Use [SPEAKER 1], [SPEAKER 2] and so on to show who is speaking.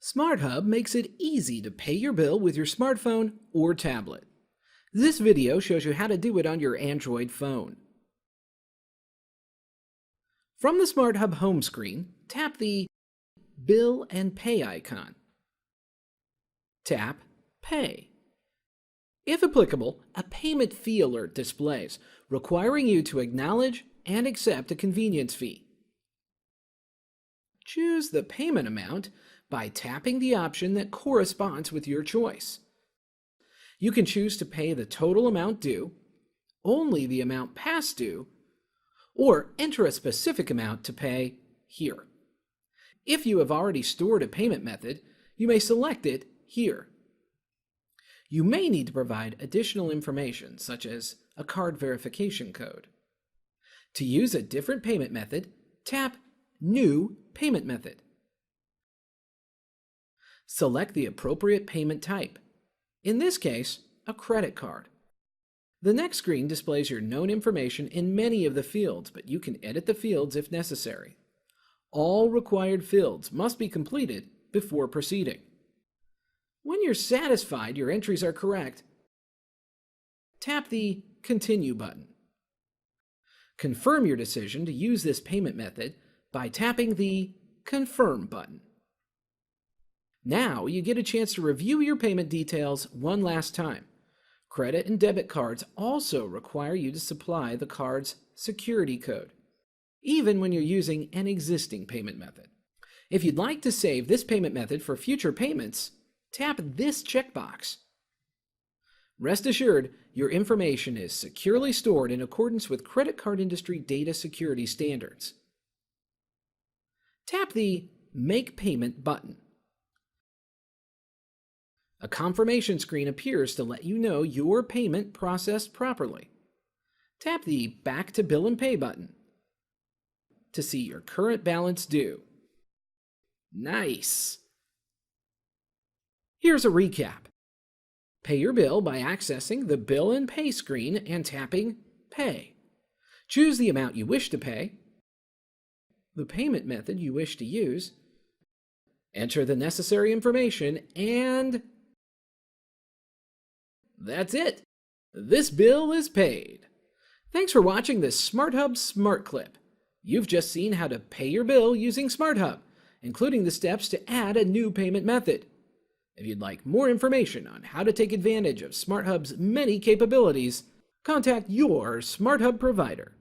[SPEAKER 1] SmartHub makes it easy to pay your bill with your smartphone or tablet. This video shows you how to do it on your Android phone. From the SmartHub home screen, tap the Bill and Pay icon. Tap Pay. If applicable, a payment fee alert displays, requiring you to acknowledge and accept a convenience fee. Choose the payment amount by tapping the option that corresponds with your choice. You can choose to pay the total amount due, only the amount past due, or enter a specific amount to pay here. If you have already stored a payment method, you may select it here. You may need to provide additional information, such as a card verification code. To use a different payment method, tap New Payment Method. Select the appropriate payment type. In this case, a credit card. The next screen displays your known information in many of the fields, but you can edit the fields if necessary. All required fields must be completed before proceeding. When you're satisfied your entries are correct, tap the Continue button. Confirm your decision to use this payment method by tapping the Confirm button. Now you get a chance to review your payment details one last time. Credit and debit cards also require you to supply the card's security code, even when you're using an existing payment method. If you'd like to save this payment method for future payments, tap this checkbox. Rest assured, your information is securely stored in accordance with credit card industry data security standards. Tap the Make Payment button. A confirmation screen appears to let you know your payment processed properly. Tap the Back to Bill and Pay button to see your current balance due. Nice! Here's a recap. Pay your bill by accessing the Bill and Pay screen and tapping Pay. Choose the amount you wish to pay, the payment method you wish to use, enter the necessary information, and that's it! This bill is paid. Thanks for watching this SmartHub Smart Clip. You've just seen how to pay your bill using SmartHub, including the steps to add a new payment method. If you'd like more information on how to take advantage of SmartHub's many capabilities, contact your SmartHub provider.